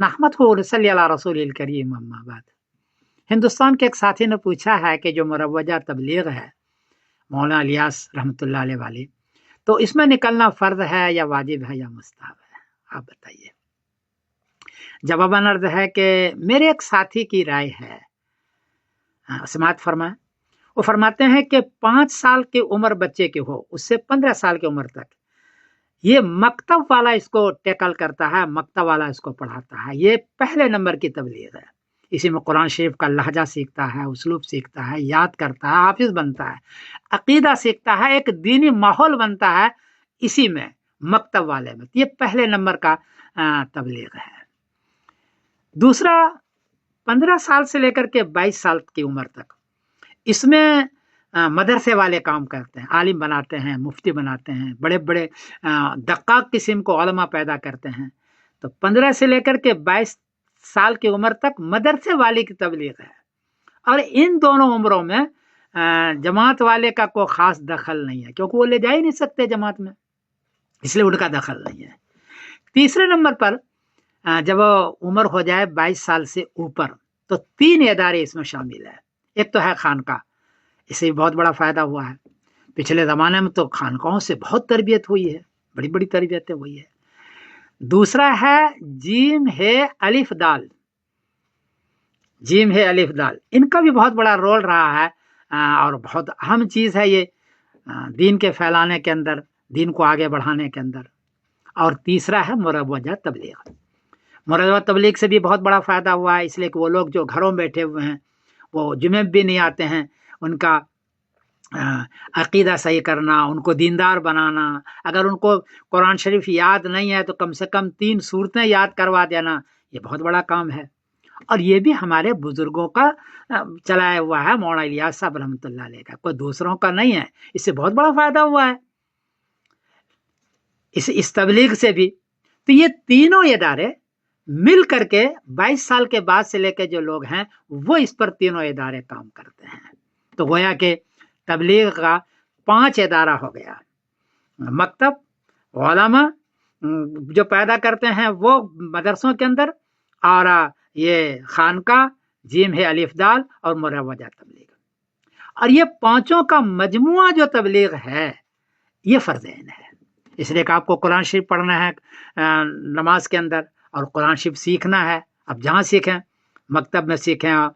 नहमदुहु व नसल्ली अला रसूलिल करीम, अम्मा बाद। हिंदुस्तान के एक साथी ने पूछा है कि जो मुरव्वजा तबलीग है मौलाना इलियास रहमतुल्लाह अलैह वाली, तो इसमें निकलना फ़र्ज है या वाजिब है या मुस्तहब है, आप बताइए। जवाबन अर्ज़ है कि मेरे एक साथी की राय है, समाअत फरमाएं। वो फरमाते हैं कि 5 साल की उम्र बच्चे की हो, उससे 15 साल की उम्र तक ये मकतब वाला इसको टैकल करता है, मकतब वाला इसको पढ़ाता है, ये पहले नंबर की तबलीग है। इसी में कुरान शरीफ का लहजा सीखता है, उसलूब सीखता है, याद करता है, हाफिज बनता है, अकीदा सीखता है, एक दीनी माहौल बनता है इसी में, मकतब वाले में। ये पहले नंबर का तबलीग है। दूसरा, 15 साल से लेकर के 22 साल की उम्र तक, इसमें मदरसे वाले काम करते हैं, आलिम बनाते हैं, मुफ्ती बनाते हैं, बड़े बड़े दक्काक किस्म को उलमा पैदा करते हैं। तो 15 से लेकर के 22 साल की उम्र तक मदरसे वाले की तबलीग है। और इन दोनों उम्रों में जमात वाले का कोई ख़ास दखल नहीं है, क्योंकि वो ले जा ही नहीं सकते जमात में, इसलिए उनका दखल नहीं है। तीसरे नंबर पर जब उम्र हो जाए 22 साल से ऊपर, तो 3 इदारे इसमें शामिल है। एक तो है खानका, इससे भी बहुत बड़ा फ़ायदा हुआ है। पिछले ज़माने में तो खानकाहों से बहुत तरबियत हुई है, बड़ी बड़ी तरबियतें हुई है। दूसरा है जीम है अलिफ दाल, जीम है अलिफ दाल, इनका भी बहुत बड़ा रोल रहा है और बहुत अहम चीज़ है ये दीन के फैलाने के अंदर, दीन को आगे बढ़ाने के अंदर। और तीसरा है मुरव्वजा तबलीग। मुरव्वजा तबलीग से भी बहुत बड़ा फ़ायदा हुआ है, इसलिए कि वो लोग जो घरों में बैठे हुए हैं, वो जुमे भी नहीं आते हैं, उनका अक़ीदा सही करना, उनको दीनदार बनाना, अगर उनको कुरान शरीफ याद नहीं है तो कम से कम 3 सूरतें याद करवा देना, ये बहुत बड़ा काम है। और ये भी हमारे बुजुर्गों का चलाया हुआ है, मौलाना इलियास साहब रहमतुल्लाह अलैह का, कोई दूसरों का नहीं है। इससे बहुत बड़ा फ़ायदा हुआ है इस तबलीग से भी। तो ये तीनों इदारे मिल करके 22 साल के बाद से लेकर जो लोग हैं वो इस पर तीनों इदारे काम करते हैं। तो गोया कि तबलीग का 5 इदारा हो गया, मकतब, उलमा जो पैदा करते हैं वो मदरसों के अंदर, और ये खानका, जीम है अलिफ दाल, और मुरव्वजा तबलीग। और ये पांचों का मजमुआ जो तबलीग है ये फर्ज़ ऐन है। इसलिए कि आपको कुरान शरीफ पढ़ना है नमाज के अंदर, और कुरान शरीफ सीखना है। अब जहाँ सीखें, मकतब में सीखें,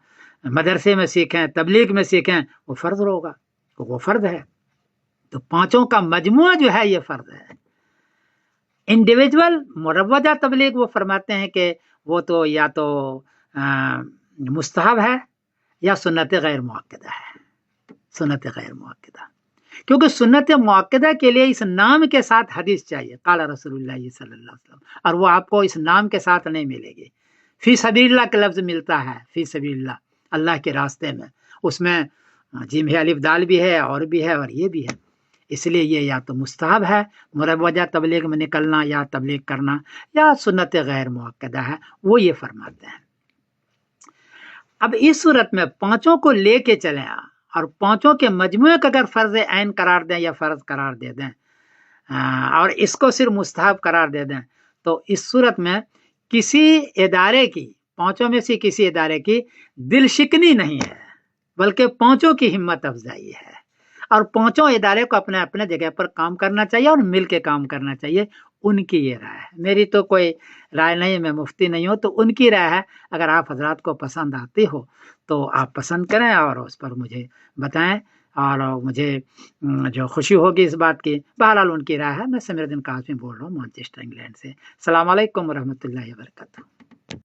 मदरसे में सीखें, तबलीग में सीखें, वो फ़र्ज़ होगा, वो फ़र्ज़ है। तो पांचों का मजमुआ जो है ये फ़र्ज़ है। इंडिविजुअल मुरव्वजा तबलीग वो फरमाते हैं कि वो तो या तो मुस्तहब है या सुन्नत गैर मुअक्कदा है, सुन्नत गैर मुअक्कदा। क्योंकि सुन्नत मुअक्कदा के लिए इस नाम के साथ हदीस चाहिए, काला रसूलुल्लाह सल्लल्लाहु अलैहि वसल्लम, और वो आपको इस नाम के साथ नहीं मिलेगी। फी सबीलिल्लाह का लफ्ज़ मिलता है, फी सबीलिल्लाह, अल्लाह के रास्ते में, उसमें जीम है अलिफ दाल भी है, और भी है, और ये भी है। इसलिए ये या तो मुस्तहब है मुरव्वजा तबलीग में निकलना या तबलीग करना, या सुन्नत गैर मुअक्कदा है, वो ये फरमाते हैं। अब इस सूरत में पांचों को लेके चलें और पांचों के मजमुए को अगर फ़र्ज़ ऐन करार दें या फ़र्ज़ करार दे दें और इसको सिर्फ मुस्तहब करार दे दें, तो इस सूरत में किसी इदारे की, पांचों में से किसी इदारे की दिल शिकनी नहीं है, बल्कि पांचों की हिम्मत अफजाई है। और पांचों इदारे को अपने अपने जगह पर काम करना चाहिए और मिल के काम करना चाहिए। उनकी ये राय है, मेरी तो कोई राय नहीं, मैं मुफ्ती नहीं हूँ, तो उनकी राय है। अगर आप हजरात को पसंद आती हो तो आप पसंद करें और उस पर मुझे बताएं, और मुझे जो खुशी होगी इस बात की। बहरहाल उनकी राय है। मैं समीरुद्दीन काज़मी बोल रहा हूँ मैनचेस्टर इंग्लैंड से। अस्सलाम वालेकुम रहमतुल्लाहि व बरकातहू।